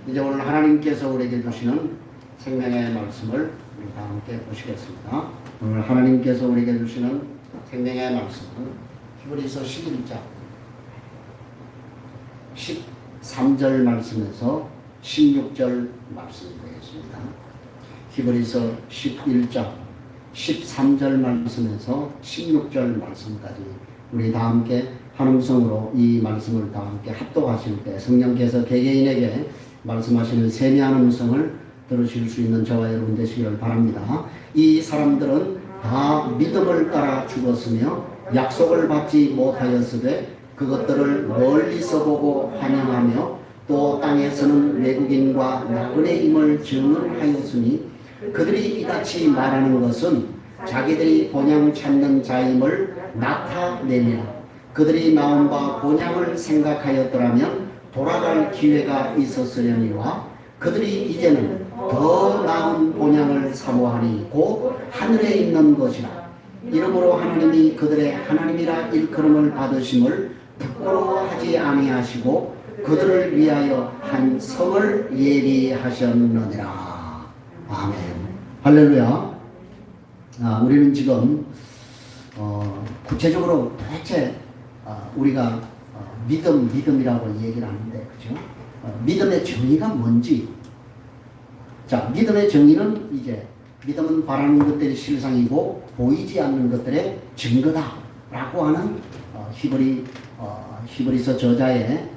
이제 오늘 하나님께서 우리에게 주시는 생명의 말씀을 우리 다 함께 보시겠습니다. 오늘 하나님께서 우리에게 주시는 생명의 말씀은 히브리서 11장 13절 말씀에서 16절 말씀이 되겠습니다. 히브리서 11장 13절 말씀에서 16절 말씀까지 우리 다 함께 한 음성으로 이 말씀을 다 함께 합독하실 때 성령께서 개개인에게 말씀하시는 세미한 음성을 들으실 수 있는 저와 여러분 되시기를 바랍니다. 이 사람들은 다 믿음을 따라 죽었으며 약속을 받지 못하였으되 그것들을 멀리서 보고 환영하며 또 땅에서는 외국인과 나그네임을 증언하였으니 그들이 이같이 말하는 것은 자기들이 본향 찾는 자임을 나타내며 그들이 나온 바 본향을 생각하였더라면 돌아갈 기회가 있었으려니와 그들이 이제는 더 나은 본향을 사모하니 곧 하늘에 있는 것이라. 이러므로 하나님이 그들의 하나님이라 일컬음을 받으심을 부끄러워하지 아니하시고 그들을 위하여 한 성을 예비하셨느니라. 아멘. 할렐루야. 우리는 지금 구체적으로 도대체 우리가 믿음이라고 얘기를 하는데, 그죠? 믿음의 정의가 뭔지. 자, 믿음의 정의는 이제 믿음은 바라는 것들의 실상이고 보이지 않는 것들의 증거다라고 하는 히브리서 저자의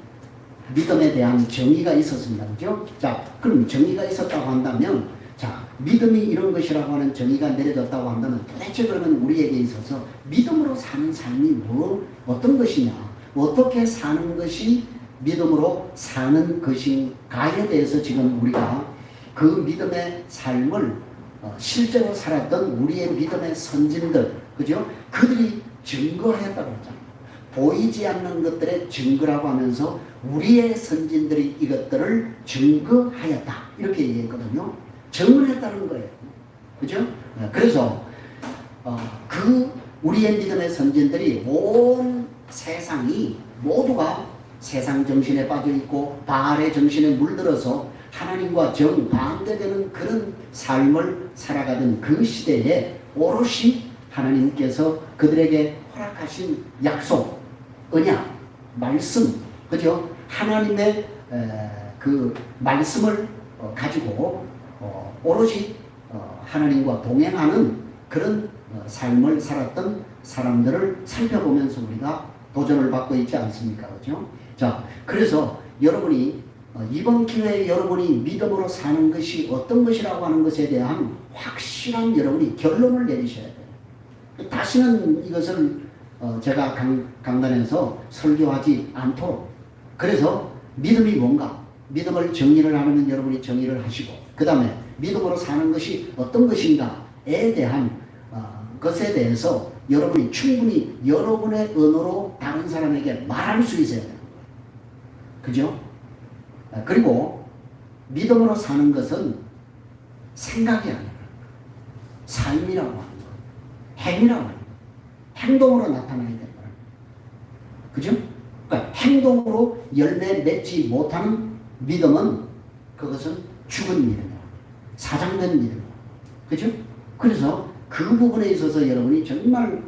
믿음에 대한 정의가 있었습니다. 그죠? 자, 그럼 정의가 있었다고 한다면, 자, 믿음이 이런 것이라고 하는 정의가 내려졌다고 한다면 도대체 그러면 우리에게 있어서 믿음으로 사는 삶이 어떤 것이냐, 어떻게 사는 것이 믿음으로 사는 것인가에 대해서 지금 우리가 그 믿음의 삶을 실제로 살았던 우리의 믿음의 선진들, 그죠? 그들이 증거하였다고 했잖아요. 보이지 않는 것들의 증거라고 하면서 우리의 선진들이 이것들을 증거하였다, 이렇게 얘기했거든요. 증언했다는 거예요. 그죠? 그래서 우리의 믿음의 선진들이 온 세상이 모두가 세상 정신에 빠져 있고 바알의 정신에 물들어서 하나님과 정반대되는 그런 삶을 살아가던 그 시대에 오롯이 하나님께서 그들에게 허락하신 약속, 언약, 말씀, 그죠? 하나님의 그 말씀을 가지고 오롯이 하나님과 동행하는 그런 삶을 살았던 사람들을 살펴보면서 우리가 도전을 받고 있지 않습니까? 그죠? 자, 그래서 여러분이 이번 기회에 여러분이 믿음으로 사는 것이 어떤 것이라고 하는 것에 대한 확실한 여러분이 결론을 내리셔야 돼요. 다시는 이것을 제가 강단에서 설교하지 않도록. 그래서 믿음이 뭔가, 믿음을 정의를 하면 여러분이 정의를 하시고, 그 다음에 믿음으로 사는 것이 어떤 것인가에 대한 것에 대해서 여러분이 충분히 여러분의 언어로 다른 사람에게 말할 수 있어야 돼요. 그죠? 그리고 믿음으로 사는 것은 생각이 아니라 삶이라고 하는 것, 행위라고 하는 것, 행동으로 나타나야 되는 거예요. 그죠? 그러니까 행동으로 열매 맺지 못하는 믿음은 그것은 죽은 믿음이야. 사장된 믿음. 그죠? 그래서 그 부분에 있어서 여러분이 정말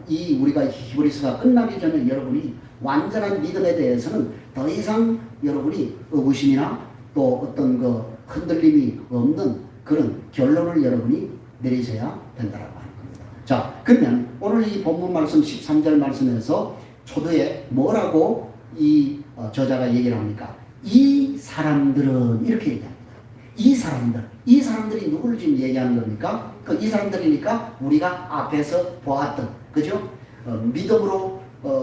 우리가 히브리서가 끝나기 전에 여러분이 완전한 믿음에 대해서는 더 이상 여러분이 의구심이나 또 어떤 그 흔들림이 없는 그런 결론을 여러분이 내리셔야 된다라고 하는 겁니다. 자, 그러면 오늘 이 본문 말씀 13절 말씀에서 초두에 뭐라고 이 저자가 얘기를 합니까? 이 사람들은 이렇게 얘기합니다. 이 사람들이 누구를 지금 얘기하는 겁니까? 이 사람들이니까 우리가 앞에서 보았던, 그죠? 믿음으로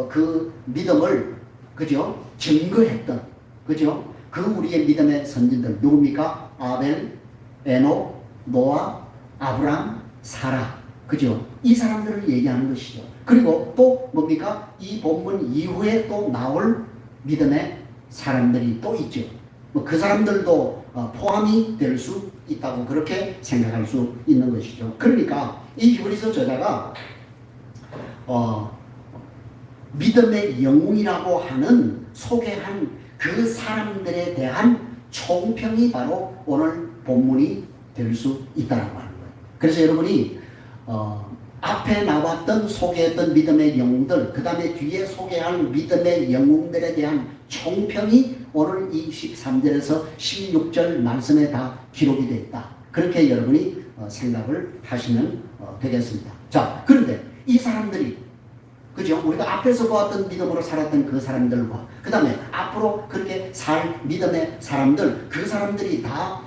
그 믿음을, 그죠? 증거했던, 그죠? 그 우리의 믿음의 선진들 누굽니까? 아벨, 에녹, 노아, 아브람, 사라, 그죠? 이 사람들을 얘기하는 것이죠. 그리고 또 뭡니까? 이 본문 이후에 또 나올 믿음의 사람들이 또 있죠. 그 사람들도 포함이 될 수 있다고 그렇게 생각할 수 있는 것이죠. 그러니까 이 히브리서 저자가 믿음의 영웅이라고 하는 소개한 그 사람들에 대한 총평이 바로 오늘 본문이 될 수 있다라고 하는 거예요. 그래서 여러분이 앞에 나왔던 소개했던 믿음의 영웅들, 그 다음에 뒤에 소개할 믿음의 영웅들에 대한 총평이 오늘 이 13절에서 16절 말씀에 다 기록이 되어 있다. 그렇게 여러분이 생각을 하시면 되겠습니다. 자, 그런데 이 사람들이, 그죠? 우리가 앞에서 보았던 믿음으로 살았던 그 사람들과 그 다음에 앞으로 그렇게 살 믿음의 사람들, 그 사람들이 다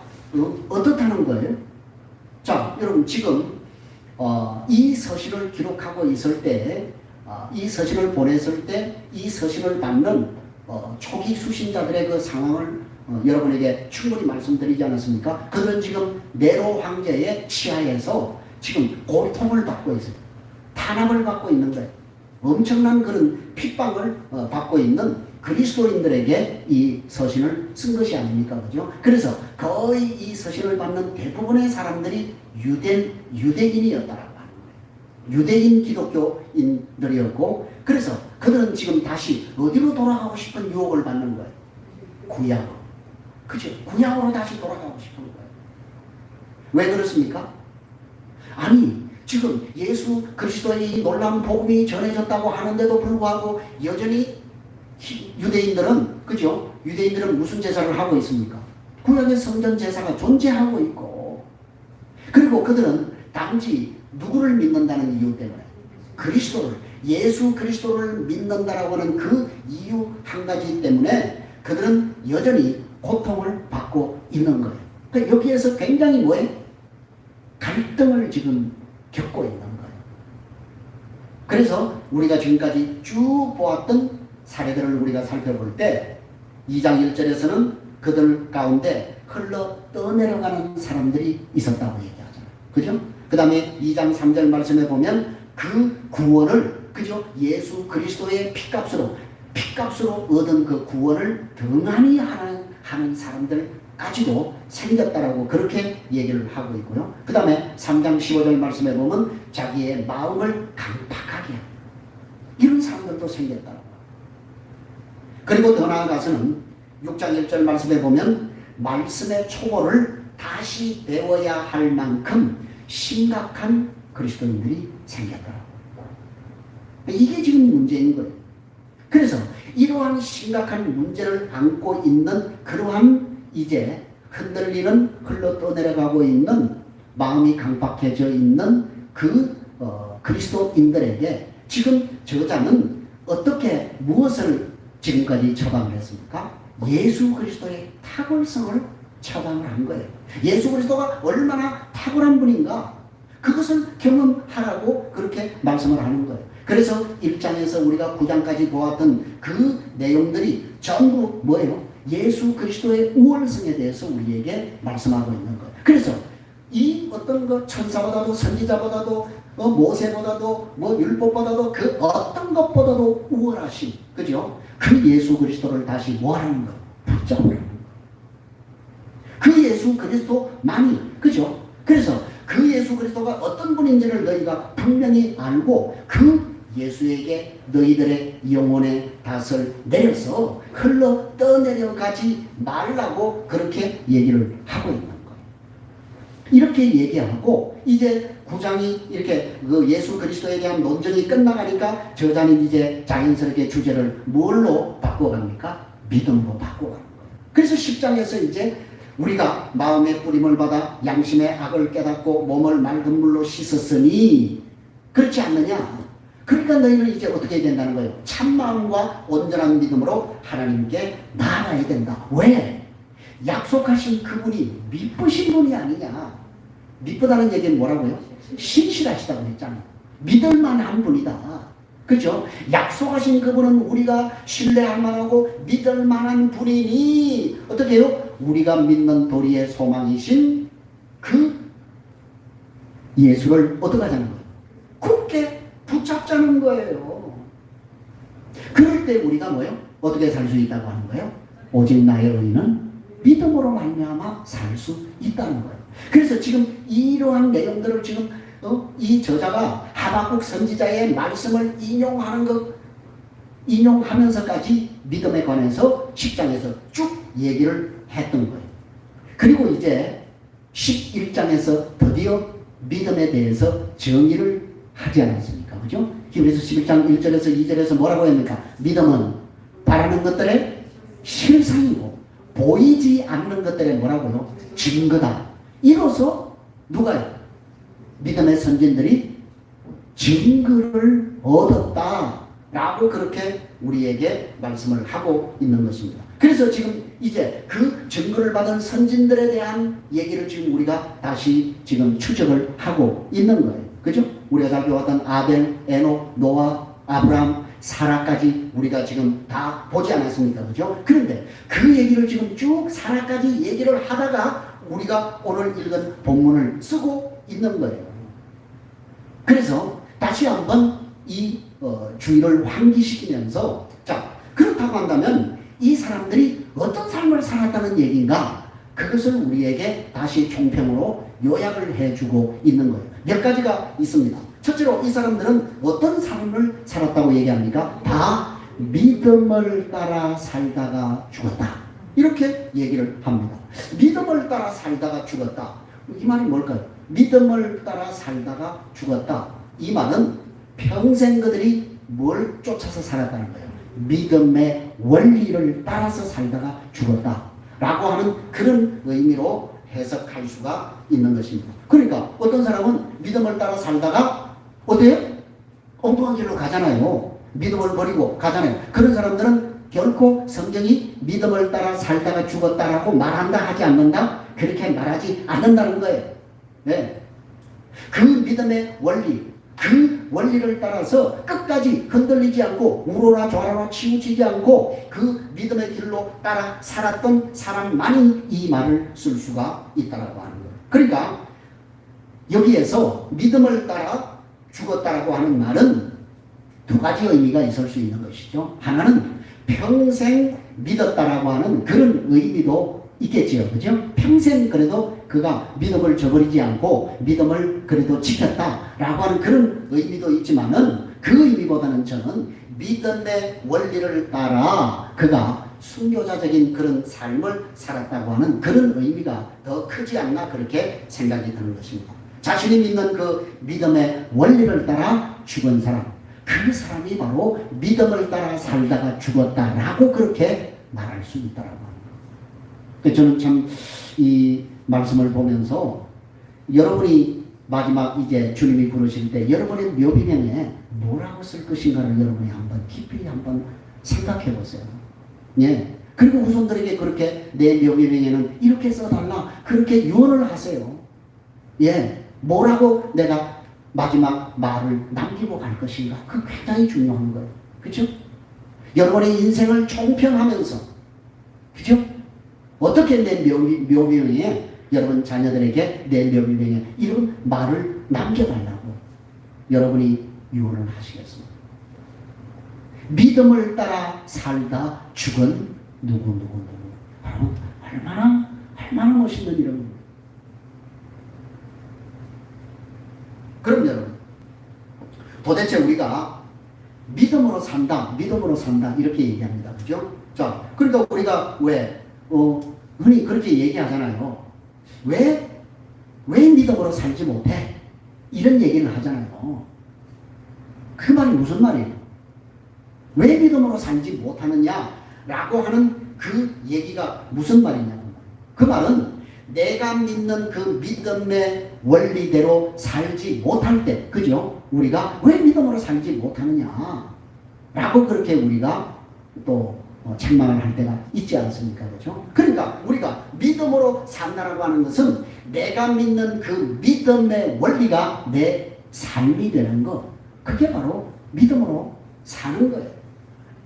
어떻다는 거예요? 자, 여러분 지금 이 서신을 기록하고 있을 때, 이 서신을 보냈을 때, 이 서신을 받는 초기 수신자들의 그 상황을 여러분에게 충분히 말씀드리지 않았습니까? 그들은 지금 네로 황제의 치하에서 지금 고통을 받고 있어요. 탄압을 받고 있는 거예요. 엄청난 그런 핍박을 받고 있는 그리스도인들에게 이 서신을 쓴 것이 아닙니까? 그죠? 그래서 거의 이 서신을 받는 대부분의 사람들이 유대인이었다라고 하는 거예요. 유대인 기독교인들이었고, 그래서 그들은 지금 다시 어디로 돌아가고 싶은 유혹을 받는 거예요? 구약으로. 그죠? 구약으로 다시 돌아가고 싶은 거예요. 왜 그렇습니까? 아니, 지금 예수 그리스도의 놀라운 복음이 전해졌다고 하는데도 불구하고 여전히 유대인들은, 그죠? 유대인들은 무슨 제사를 하고 있습니까? 구약의 성전 제사가 존재하고 있고, 그리고 그들은 단지 누구를 믿는다는 이유 때문에 그리스도를, 예수 그리스도를 믿는다라고 하는 그 이유 한 가지 때문에 그들은 여전히 고통을 받고 있는 거예요. 그러니까 여기에서 굉장히 뭐예요? 갈등을 지금 겪고 있는 거예요. 그래서 우리가 지금까지 쭉 보았던 사례들을 우리가 살펴볼 때 2장 1절에서는 그들 가운데 흘러 떠내려가는 사람들이 있었다고 얘기하잖아요. 그죠? 그 다음에 2장 3절 말씀에 보면 그 구원을, 그죠? 예수 그리스도의 피값으로 얻은 그 구원을 등한히 하는 사람들까지도 생겼다라고 그렇게 얘기를 하고 있고요. 그 다음에 3장 15절 말씀에 보면 자기의 마음을 강팍하게 하는 이런 사람들도 생겼다라고. 그리고 더 나아가서는 6장 1절 말씀에 보면 말씀의 초보를 다시 배워야 할 만큼 심각한 그리스도인들이 생겼더라고요. 이게 지금 문제인 거예요. 그래서 이러한 심각한 문제를 안고 있는 그러한 이제 흔들리는 흘러 떠내려가고 있는 마음이 강박해져 있는 그 그리스도인들에게 지금 저자는 어떻게 무엇을 지금까지 처방을 했습니까? 예수 그리스도의 탁월성을 처방을 한 거예요. 예수 그리스도가 얼마나 탁월한 분인가 그것을 경험하라고 그렇게 말씀을 하는 거예요. 그래서 1장에서 우리가 9장까지 보았던 그 내용들이 전부 뭐예요? 예수 그리스도의 우월성에 대해서 우리에게 말씀하고 있는 거예요. 그래서 이 어떤 그 천사보다도 선지자보다도 모세보다도 율법보다도 그 어떤 것보다도 우월하신, 그죠? 그 예수 그리스도를 다시 뭐하는 거예요? 붙잡으라는 거예요. 그 예수 그리스도만이, 그죠? 그래서 그 예수 그리스도가 어떤 분인지를 너희가 분명히 알고 그 예수에게 너희들의 영혼의 닷을 내려서 흘러 떠내려가지 말라고 그렇게 얘기를 하고 있는 거예요. 이렇게 얘기하고 이제 9장이 이렇게 그 예수 그리스도에 대한 논쟁이 끝나가니까 저자는 이제 자연스럽게 주제를 뭘로 바꿔갑니까? 믿음으로 바꿔가는 거예요. 그래서 10장에서 이제 우리가 마음의 뿌림을 받아 양심의 악을 깨닫고 몸을 맑은 물로 씻었으니 그렇지 않느냐? 그러니까 너희는 이제 어떻게 해야 된다는 거예요? 참마음과 온전한 믿음으로 하나님께 나아가야 된다. 왜? 약속하신 그분이 미쁘신 분이 아니냐. 미쁘다는 얘기는 뭐라고요? 신실하시다고 했잖아요. 믿을만한 분이다. 그죠? 약속하신 그분은 우리가 신뢰할 만하고 믿을 만한 분이니 어떻게 해요? 우리가 믿는 도리의 소망이신 그 예수를 어떻게 하자는 거예요? 굳게 붙잡자는 거예요. 그럴 때 우리가 뭐예요? 어떻게 살 수 있다고 하는 거예요? 오직 나의 의는 믿음으로 말미암아 살 수 있다는 거예요. 그래서 지금 이러한 내용들을 지금 이 저자가 하박국 선지자의 말씀을 인용하면서까지 믿음에 관해서 10장에서 쭉 얘기를 했던 거예요. 그리고 이제 11장에서 드디어 믿음에 대해서 정의를 하지 않았습니까? 그죠? 히브리서 11장 1절에서 2절에서 뭐라고 합니까? 믿음은 바라는 것들의 실상이고 보이지 않는 것들의 뭐라고요? 증거다. 이로써 누가요? 믿음의 선진들이 증거를 얻었다라고 그렇게 우리에게 말씀을 하고 있는 것입니다. 그래서 지금 이제 그 증거를 받은 선진들에 대한 얘기를 지금 우리가 다시 지금 추적을 하고 있는 거예요. 그죠? 우리가 살펴왔던 아벨, 에녹, 노아, 아브라함, 사라까지 우리가 지금 다 보지 않았습니까? 그죠? 그런데 그 얘기를 지금 쭉 사라까지 얘기를 하다가 우리가 오늘 읽은 본문을 쓰고 있는 거예요. 그래서 다시 한번 이 주의를 환기시키면서 자, 그렇다고 한다면 이 사람들이 어떤 삶을 살았다는 얘기인가? 그것을 우리에게 다시 총평으로 요약을 해주고 있는 거예요. 몇 가지가 있습니다. 첫째로 이 사람들은 어떤 삶을 살았다고 얘기합니까? 다 믿음을 따라 살다가 죽었다. 이렇게 얘기를 합니다. 믿음을 따라 살다가 죽었다. 이 말이 뭘까요? 믿음을 따라 살다가 죽었다. 이 말은 평생 그들이 뭘 쫓아서 살았다는 거예요. 믿음의 원리를 따라서 살다가 죽었다 라고 하는 그런 의미로 해석할 수가 있는 것입니다. 그러니까 어떤 사람은 믿음을 따라 살다가 어때요? 엉뚱한 길로 가잖아요. 믿음을 버리고 가잖아요. 그런 사람들은 결코 성경이 믿음을 따라 살다가 죽었다라고 말한다 하지 않는다? 그렇게 말하지 않는다는 거예요. 네. 그 믿음의 원리, 그 원리를 따라서 끝까지 흔들리지 않고 우로나 좌로나 치우치지 않고 그 믿음의 길로 따라 살았던 사람만이 이 말을 쓸 수가 있다라고 하는 거예요. 그러니까 여기에서 믿음을 따라 죽었다라고 하는 말은 두 가지 의미가 있을 수 있는 것이죠. 하나는 평생 믿었다라고 하는 그런 의미도 있겠지요. 그죠? 평생 그래도 그가 믿음을 저버리지 않고 믿음을 그래도 지켰다라고 하는 그런 의미도 있지만은 그 의미보다는 저는 믿음의 원리를 따라 그가 순교자적인 그런 삶을 살았다고 하는 그런 의미가 더 크지 않나 그렇게 생각이 드는 것입니다. 자신이 믿는 그 믿음의 원리를 따라 죽은 사람, 그 사람이 바로 믿음을 따라 살다가 죽었다라고 그렇게 말할 수 있다라고 합니다. 저는 참 이 말씀을 보면서 여러분이 마지막 이제 주님이 부르실 때 여러분의 묘비명에 뭐라고 쓸 것인가를 여러분이 한번 깊이 한번 생각해 보세요. 예. 그리고 후손들에게 그렇게 내 묘비명에는 이렇게 써달라 그렇게 유언을 하세요. 예. 뭐라고 내가 마지막 말을 남기고 갈 것인가? 그거 굉장히 중요한 거예요. 그렇죠? 여러분의 인생을 총평하면서 그렇죠? 어떻게 내 묘비명에 여러분 자녀들에게 내 묘비명에 이런 말을 남겨달라고 여러분이 유언을 하시겠습니다. 믿음을 따라 살다 죽은 누구 얼마나 멋있는 이름입니다. 그럼 여러분 도대체 우리가 믿음으로 산다 이렇게 얘기합니다. 그죠? 자, 그러니까 우리가 왜 흔히 그렇게 얘기하잖아요. 왜 믿음으로 살지 못해? 이런 얘기를 하잖아요. 그 말이 무슨 말이에요? 왜 믿음으로 살지 못하느냐라고 하는 그 얘기가 무슨 말이냐고. 그 말은 내가 믿는 그 믿음의 원리대로 살지 못할 때, 그죠? 우리가 왜 믿음으로 살지 못하느냐 라고 그렇게 우리가 또 책망을 할 때가 있지 않습니까? 그렇죠? 그러니까 우리가 믿음으로 산다라고 하는 것은 내가 믿는 그 믿음의 원리가 내 삶이 되는 것, 그게 바로 믿음으로 사는 거예요.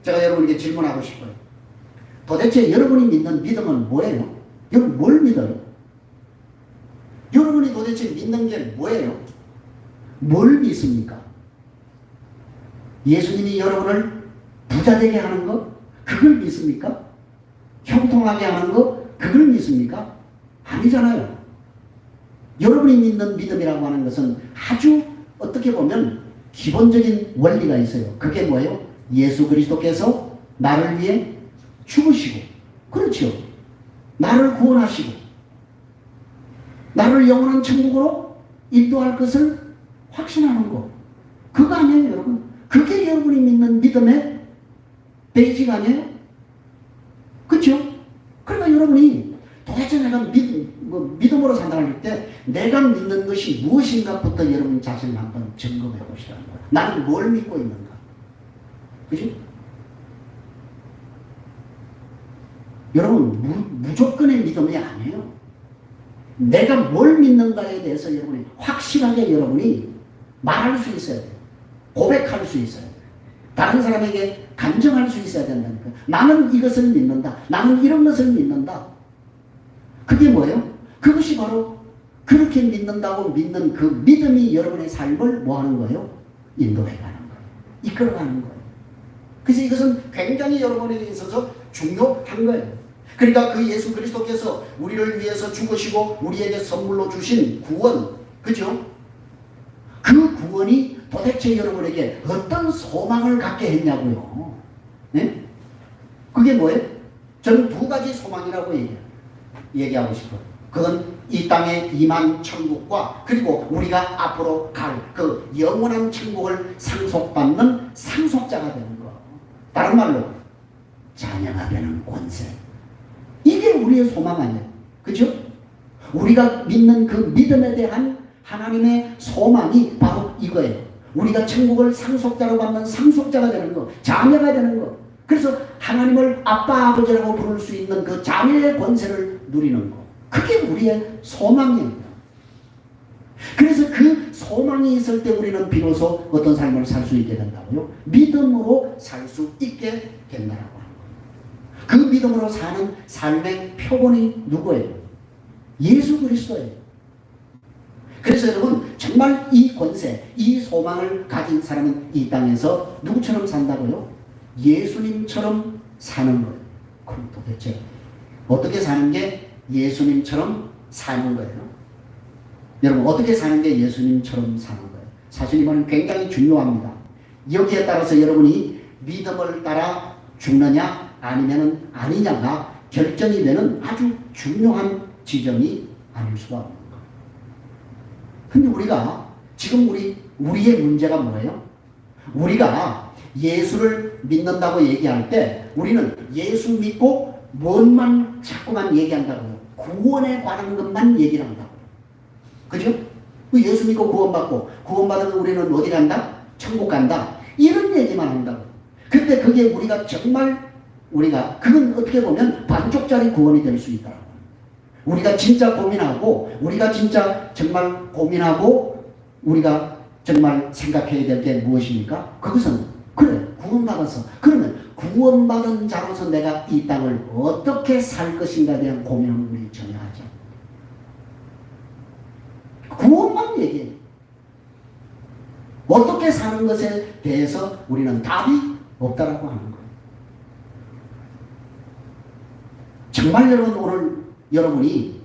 제가 여러분에게 질문하고 싶어요. 도대체 여러분이 믿는 믿음은 뭐예요? 여러분 뭘 믿어요? 여러분이 도대체 믿는 게 뭐예요? 뭘 믿습니까? 예수님이 여러분을 부자 되게 하는 것? 그걸 믿습니까? 형통하게 하는 것? 그걸 믿습니까? 아니잖아요. 여러분이 믿는 믿음이라고 하는 것은 아주 어떻게 보면 기본적인 원리가 있어요. 그게 뭐예요? 예수 그리스도께서 나를 위해 죽으시고, 그렇죠. 나를 구원하시고 나를 영원한 천국으로 인도할 것을 확신하는 것. 그거 아니에요, 여러분. 그게 여러분이 믿는 믿음의 베이직 아니에요? 그렇죠? 그러니까 여러분이 도대체 내가 믿음으로 산다고 때 내가 믿는 것이 무엇인가부터 여러분 자신을 한번 점검해 보시라는 거예요. 나는 뭘 믿고 있는가? 그죠? 여러분 무조건의 믿음이 아니에요. 내가 뭘 믿는가에 대해서 여러분이 확실하게 여러분이 말할 수 있어야 돼요. 고백할 수 있어야 돼요. 다른 사람에게 간증할 수 있어야 된다니까. 나는 이것을 믿는다. 나는 이런 것을 믿는다. 그게 뭐예요? 그것이 바로 그렇게 믿는다고 믿는 그 믿음이 여러분의 삶을 뭐 하는 거예요? 인도해 가는 거예요. 이끌어 가는 거예요. 그래서 이것은 굉장히 여러분에게 있어서 중요한 거예요. 그러니까 그 예수 그리스도께서 우리를 위해서 죽으시고 우리에게 선물로 주신 구원, 그죠? 그 구원이 도대체 여러분에게 어떤 소망을 갖게 했냐고요. 네? 그게 뭐예요? 저는 두 가지 소망이라고 얘기하고 싶어요. 그건 이 땅에 임한 천국과 그리고 우리가 앞으로 갈 그 영원한 천국을 상속받는 상속자가 되는 거. 다른 말로 자녀가 되는 권세. 이게 우리의 소망 아니에요. 그죠? 우리가 믿는 그 믿음에 대한 하나님의 소망이 바로 이거예요. 우리가 천국을 상속자로 받는 상속자가 되는 거, 자녀가 되는 거. 그래서 하나님을 아빠, 아버지라고 부를 수 있는 그 자녀의 권세를 누리는 거. 그게 우리의 소망이에요. 그래서 그 소망이 있을 때 우리는 비로소 어떤 삶을 살 수 있게 된다고요? 믿음으로 살 수 있게 된다라고 하는 거예요. 그 믿음으로 사는 삶의 표본이 누구예요? 예수 그리스도예요. 그래서 여러분 정말 이 권세, 이 소망을 가진 사람은 이 땅에서 누구처럼 산다고요? 예수님처럼 사는 거예요. 그럼 도대체 어떻게 사는 게 예수님처럼 사는 거예요? 여러분 어떻게 사는 게 예수님처럼 사는 거예요? 사실 이거는 굉장히 중요합니다. 여기에 따라서 여러분이 믿음을 따라 죽느냐 아니면 아니냐가 결정이 되는 아주 중요한 지점이 아닐 수가 없는 거예요. 근데 우리가 지금 우리의 문제가 뭐예요? 우리가 예수를 믿는다고 얘기할 때 우리는 예수 믿고 뭔만 자꾸만 얘기한다고요. 구원에 관한 것만 얘기를 한다고요. 그죠? 예수 믿고 구원받고 구원받으면 우리는 어디 간다? 천국 간다. 이런 얘기만 한다고요. 근데 그게 우리가 정말 그건 어떻게 보면 반쪽짜리 구원이 될 수 있다. 우리가 진짜 고민하고 우리가 진짜 정말 고민하고 우리가 정말 생각해야 될 게 무엇입니까? 그것은 그래 구원받아서 그러면 구원받은 자로서 내가 이 땅을 어떻게 살 것인가에 대한 고민을 우리 전혀 하죠. 구원만 얘기해요. 어떻게 사는 것에 대해서 우리는 답이 없다라고 하는 거예요. 정말 여러분 오늘 여러분이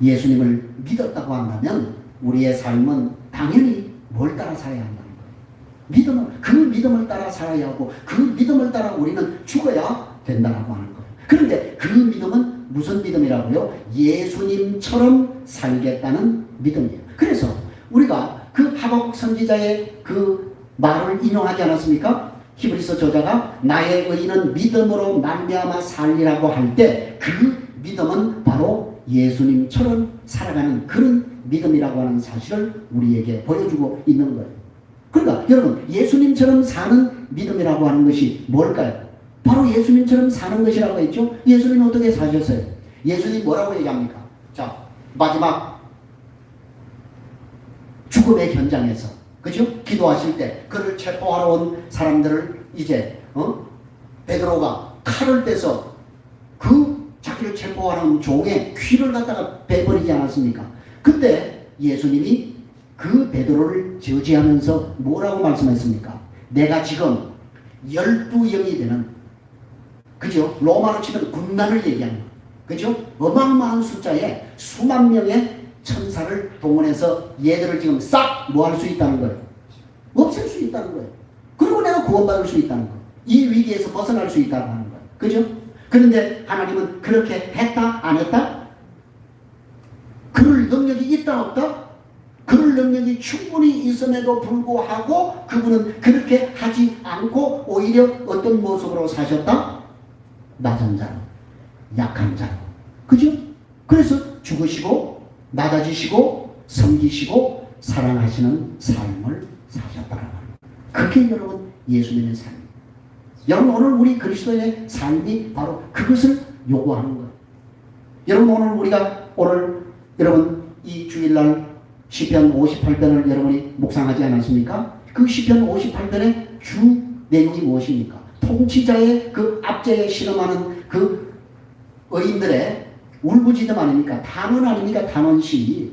예수님을 믿었다고 한다면 우리의 삶은 당연히 뭘 따라 살아야 한다는 거예요. 그 믿음을 따라 살아야 하고 그 믿음을 따라 우리는 죽어야 된다고 하는 거예요. 그런데 그 믿음은 무슨 믿음이라고요? 예수님처럼 살겠다는 믿음이에요. 그래서 우리가 그 하박국 선지자의 그 말을 인용하지 않았습니까? 히브리서 저자가 나의 의인은 믿음으로 말미암아 살리라고 할 때 그 믿음은 바로 예수님처럼 살아가는 그런 믿음이라고 하는 사실을 우리에게 보여주고 있는 거예요. 그러니까 여러분 예수님처럼 사는 믿음이라고 하는 것이 뭘까요? 바로 예수님처럼 사는 것이라고 했죠. 예수님이 어떻게 사셨어요? 예수님 뭐라고 얘기합니까? 자, 마지막 죽음의 현장에서 그죠? 기도하실 때 그를 체포하러 온 사람들을 이제 베드로가 칼을 떼서 그 자기를 체포하러 온 종의 귀를 갖다가 베버리지 않았습니까? 그때 예수님이 그 베드로를 저지하면서 뭐라고 말씀했습니까? 내가 지금 12영이 되는 그죠? 로마로 치면 군단을 얘기하는 거예요. 그죠? 어마어마한 숫자에 수만 명의 천사를 동원해서 얘들을 지금 싹 뭐 할 수 있다는 거예요. 없앨 수 있다는 거예요. 그리고 내가 구원받을 수 있다는 거예요. 이 위기에서 벗어날 수 있다는 거예요. 그죠? 그런데 하나님은 그렇게 했다? 안 했다? 그럴 능력이 있다 없다? 그럴 능력이 충분히 있음에도 불구하고 그분은 그렇게 하지 않고 오히려 어떤 모습으로 사셨다? 낮은 자로, 약한 자로. 그죠? 그래서 죽으시고 낮아지시고 섬기시고 사랑하시는 삶을 사셨다는 거예요. 그게 여러분 예수님의 삶입니다. 여러분 오늘 우리 그리스도인의 삶이 바로 그것을 요구하는 거예요. 여러분 오늘 여러분 이 주일날 시편 58편을 여러분이 묵상하지 않았습니까? 그 시편 58편의 주 내용이 무엇입니까? 통치자의 그 압제에 실험하는 그 의인들의 울부짖음 아닙니까? 단원 아닙니까? 단원시.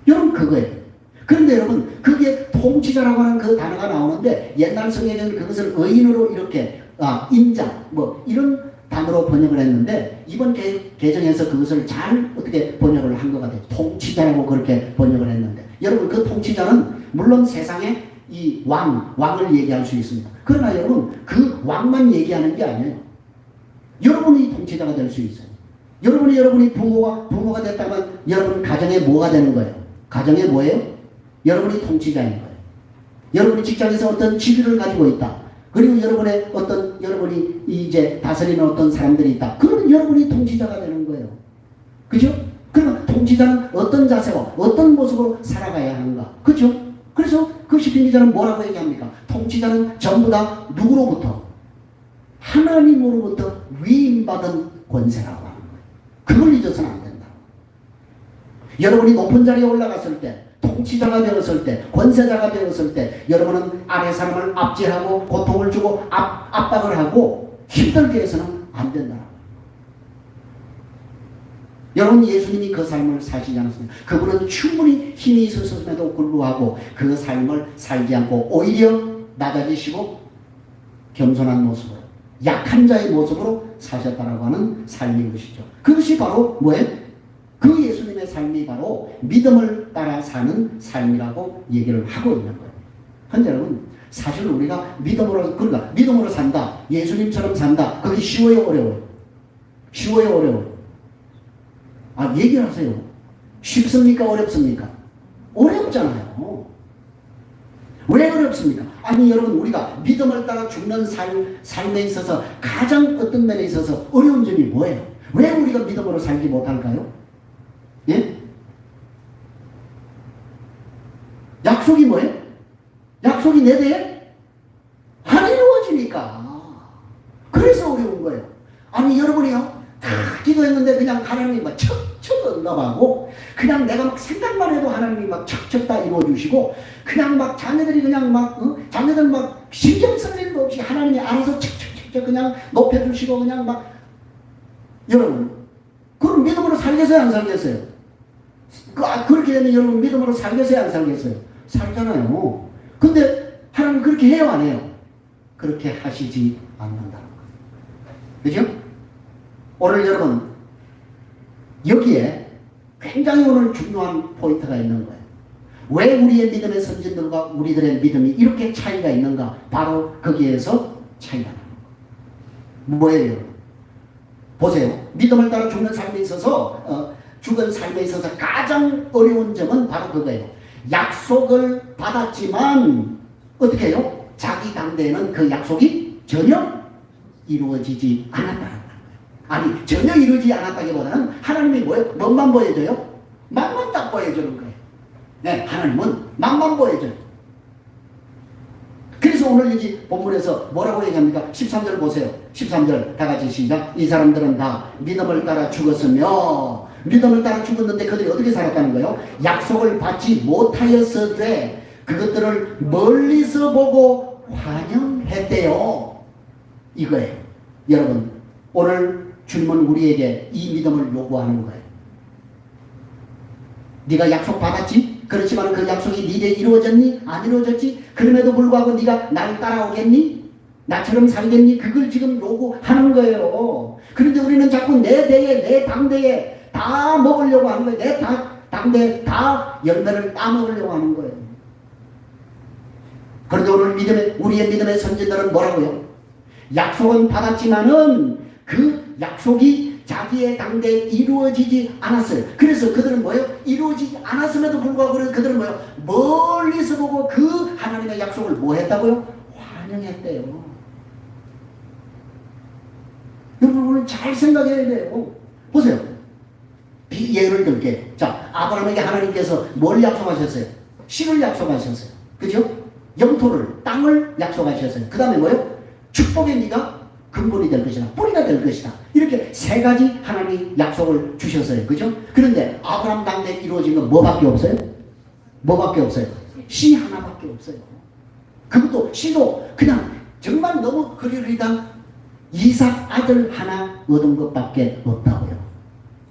여러분 그거예요. 그런데 여러분 그게 통치자라고 하는 그 단어가 나오는데 옛날 성경에는 그것을 의인으로 이렇게 인자 뭐 이런 단어로 번역을 했는데 이번 개정에서 그것을 잘 어떻게 번역을 한 것 같아요. 통치자라고 그렇게 번역을 했는데 여러분 그 통치자는 물론 세상에 이 왕을 얘기할 수 있습니다. 그러나 여러분 그 왕만 얘기하는 게 아니에요. 여러분이 통치자가 될 수 있어요. 여러분이 부모가 됐다면 여러분 가정에 뭐가 되는 거예요? 가정에 뭐예요? 여러분이 통치자인 거예요. 여러분이 직장에서 어떤 지위를 가지고 있다. 그리고 여러분이 이제 다스리는 어떤 사람들이 있다. 그러면 여러분이 통치자가 되는 거예요. 그죠? 그러면 통치자는 어떤 자세와 어떤 모습으로 살아가야 하는가. 그죠? 그래서 그 시편 기자는 뭐라고 얘기합니까? 통치자는 전부 다 누구로부터? 하나님으로부터 위임받은 권세라고 하는 거예요. 그걸 잊어서는 안 된다. 여러분이 높은 자리에 올라갔을 때 통치자가 되었을 때, 권세자가 되었을 때 여러분은 아래 사람을 압제하고 고통을 주고 압박을 하고 힘들게 해서는 안 된다. 여러분 예수님이 그 삶을 사시지 않았습니까? 그분은 충분히 힘이 있었음에도 불구하고 그 삶을 살지 않고 오히려 낮아지시고 겸손한 모습으로 약한 자의 모습으로 사셨다라고 하는 삶인 것이죠. 그것이 바로 뭐예요? 그 예수님의 삶이 바로 믿음을 따라 사는 삶이라고 얘기를 하고 있는 거예요. 근데 여러분 사실 우리가 믿음으로 산다. 예수님처럼 산다. 그게 쉬워요 어려워요? 쉬워요 어려워요? 얘기를 하세요. 쉽습니까 어렵습니까? 어렵잖아요. 왜 어렵습니까? 여러분 우리가 믿음을 따라 죽는 삶에 있어서 가장 어떤 면에 있어서 어려운 점이 뭐예요? 왜 우리가 믿음으로 살지 못할까요? 예? 약속이 뭐예요? 약속이 내 대에 안 이루어지니까. 그래서 어려운 거예요. 여러분이요 다 기도했는데 그냥 하나님이 막 척척 응답하고 그냥 내가 막 생각만 해도 하나님이 막 척척 다 이루어주시고 그냥 막 자녀들이 그냥 자녀들 막 신경 쓸 일도 없이 하나님이 알아서 척척척 그냥 높여주시고 그냥 막 여러분 그럼 믿음으로 살겠어요 안 살겠어요? 그렇게 되면 여러분 믿음으로 살겠어요 안 살겠어요? 살잖아요. 근데 하나님 그렇게 해요 안 해요? 그렇게 하시지 않는다는 거예요. 그죠? 오늘 여러분 여기에 굉장히 오늘 중요한 포인트가 있는 거예요. 왜 우리의 믿음의 선진들과 우리들의 믿음이 이렇게 차이가 있는가? 바로 거기에서 차이가 나는 거예요. 뭐예요? 보세요. 믿음을 따라 죽는 삶에 있어서 죽은 삶에 있어서 가장 어려운 점은 바로 그거예요. 약속을 받았지만 어떻게 해요? 자기 당대에는 그 약속이 전혀 이루어지지 않았다는 거예요. 전혀 이루어지지 않았다기보다는 하나님이 뭐만 보여줘요? 맛만 딱 보여주는 거예요. 네, 하나님은 맛만 보여줘요. 그래서 오늘 여기 본문에서 뭐라고 얘기합니까? 13절 보세요. 13절 다 같이 시작. 이 사람들은 다 믿음을 따라 죽었으며 믿음을 따라 죽었는데 그들이 어떻게 살았다는 거예요? 약속을 받지 못하였으되 그것들을 멀리서 보고 환영했대요. 이거예요. 여러분 오늘 주님은 우리에게 이 믿음을 요구하는 거예요. 네가 약속 받았지? 그렇지만 그 약속이 네 일에 이루어졌니? 안 이루어졌지? 그럼에도 불구하고 네가 날 따라오겠니? 나처럼 살겠니? 그걸 지금 요구하는 거예요. 그런데 우리는 자꾸 내 대에 내 당대에 다 먹으려고 하는 거예요. 내 당대에 다 열매를 따먹으려고 하는 거예요. 그런데 오늘 우리의 믿음의 선진들은 뭐라고요? 약속은 받았지만은 그 약속이 자기의 당대에 이루어지지 않았어요. 그래서 그들은 뭐예요? 이루어지지 않았음에도 불구하고 그들은 뭐예요? 멀리서 보고 그 하나님의 약속을 뭐 했다고요? 환영했대요. 여러분 오늘 잘 생각해야 돼요. 보세요. 예를 들게. 자, 아브라함에게 하나님께서 뭘 약속하셨어요? 씨를 약속하셨어요. 그죠? 영토를, 땅을 약속하셨어요. 그 다음에 뭐예요? 축복의 네가 근본이 될 것이다. 뿌리가 될 것이다. 이렇게 세 가지 하나님이 약속을 주셨어요. 그죠? 그런데 아브라함 당대에 이루어진 건 뭐밖에 없어요? 뭐밖에 없어요? 씨 하나밖에 없어요. 그것도 씨도 그냥 정말 너무 흐릿흐릿한 이삭 아들 하나 얻은 것밖에 없다고요.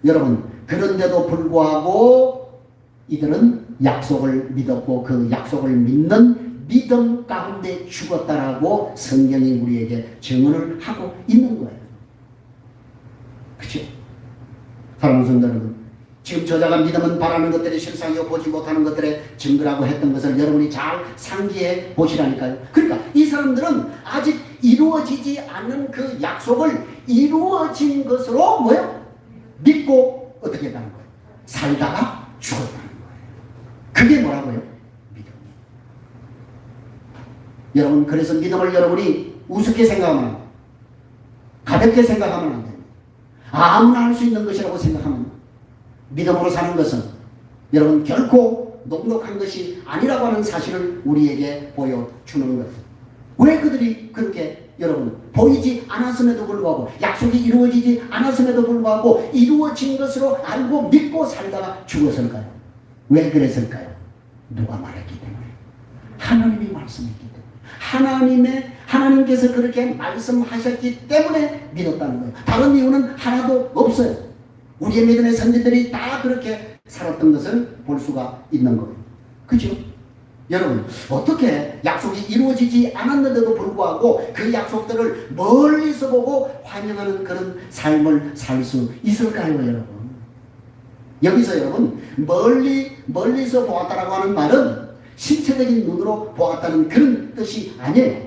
여러분, 그런데도 불구하고 이들은 약속을 믿었고 그 약속을 믿는 믿음 가운데 죽었다라고 성경이 우리에게 증언을 하고 있는 거예요. 그렇죠? 사랑하는 성도 여러분, 지금 저자가 믿음은 바라는 것들이 실상이요 보지 못하는 것들의 증거라고 했던 것을 여러분이 잘 상기해 보시라니까요. 그러니까 이 사람들은 아직 이루어지지 않는 그 약속을 이루어진 것으로 뭐예요? 믿고 어떻게 가는 거예요? 살다가 죽었다는 거예요. 그게 뭐라고요? 여러분, 그래서 믿음을 여러분이 우습게 생각하면, 가볍게 생각하면 안 됩니다. 아무나 할 수 있는 것이라고 생각하면, 믿음으로 사는 것은 여러분 결코 녹록한 것이 아니라고 하는 사실을 우리에게 보여주는 거예요. 왜 그들이 그렇게 여러분 보이지 않았음에도 불구하고 약속이 이루어지지 않았음에도 불구하고 이루어진 것으로 알고 믿고 살다가 죽었을까요? 왜 그랬을까요? 누가 말했기 때문에. 하나님이 말씀했기 때문에. 하나님께서 그렇게 말씀하셨기 때문에 믿었다는 거예요. 다른 이유는 하나도 없어요. 우리의 믿음의 선지들이 다 그렇게 살았던 것을 볼 수가 있는 거예요. 그죠? 여러분, 어떻게 약속이 이루어지지 않았는데도 불구하고 그 약속들을 멀리서 보고 환영하는 그런 삶을 살 수 있을까요, 여러분? 여기서 여러분, 멀리서 보았다라고 하는 말은 신체적인 눈으로 보았다는 그런 뜻이 아니에요.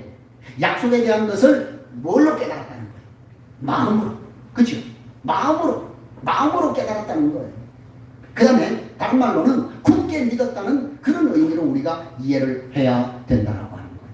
약속에 대한 것을 뭘로 깨달았다는 거예요? 마음으로. 그렇죠? 마음으로 깨달았다는 거예요. 그 다음에 다른 말로는 굳게 믿었다는 그런 의미로 우리가 이해를 해야 된다라고 하는 거예요.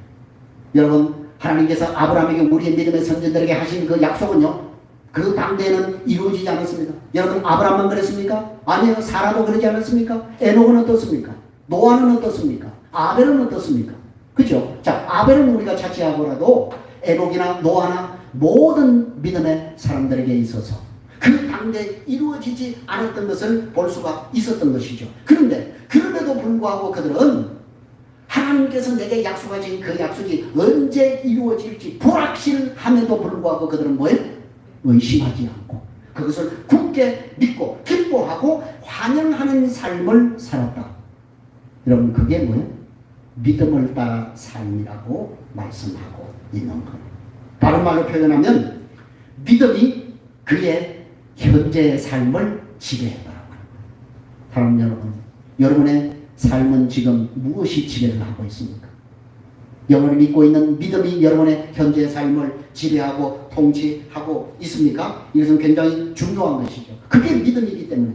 여러분, 하나님께서 아브라함에게 우리의 믿음의 선지들에게 하신 그 약속은요, 그 당대에는 이루어지지 않았습니다. 여러분, 아브라함만 그랬습니까? 아니요. 사라도 그러지 않았습니까? 에녹은 어떻습니까? 노아는 어떻습니까? 아벨은 어떻습니까? 그죠? 자, 아벨은 우리가 차치하고라도 에녹이나 노아나 모든 믿음의 사람들에게 있어서 그 당대에 이루어지지 않았던 것을 볼 수가 있었던 것이죠. 그런데 그럼에도 불구하고 그들은 하나님께서 내게 약속하신 그 약속이 언제 이루어질지 불확실함에도 불구하고 그들은 뭐예요? 의심하지 않고 그것을 굳게 믿고 기뻐하고 환영하는 삶을 살았다. 여러분, 그게 뭐예요? 믿음을 따라 삶이라고 말씀하고 있는 거예요. 다른 말로 표현하면 믿음이 그의 현재의 삶을 지배했다라고 하는 거예요. 사랑하는 여러분, 여러분의 삶은 지금 무엇이 지배를 하고 있습니까? 여러분이 믿고 있는 믿음이 여러분의 현재의 삶을 지배하고 통치하고 있습니까? 이것은 굉장히 중요한 것이죠. 그게 믿음이기 때문에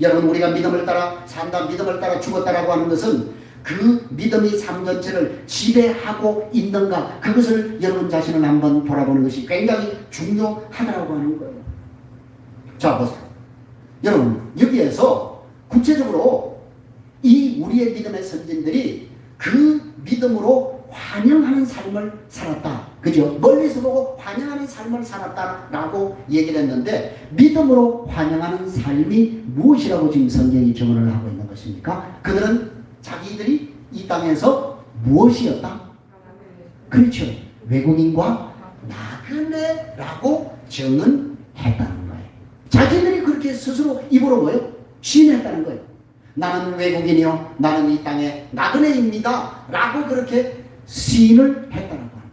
여러분, 우리가 믿음을 따라 산다, 믿음을 따라 죽었다라고 하는 것은 그 믿음이 삶 전체를 지배하고 있는가, 그것을 여러분 자신을 한번 돌아보는 것이 굉장히 중요하다고 하는 거예요. 자, 보세요. 여러분, 여기에서 구체적으로 이 우리의 믿음의 선진들이 그 믿음으로 환영하는 삶을 살았다. 그죠? 멀리서 보고 환영하는 삶을 살았다라고 얘기를 했는데, 믿음으로 환영하는 삶이 무엇이라고 지금 성경이 증언을 하고 있는 것입니까? 그들은 자기들이 이 땅에서 무엇이었다? 그렇죠. 외국인과 나그네라고 증언했다는 거예요. 자기들이 그렇게 스스로 입으로 뭐예요? 시인했다는 거예요. 나는 외국인이요, 나는 이 땅의 나그네입니다 라고 그렇게 시인을 했다는 거예요.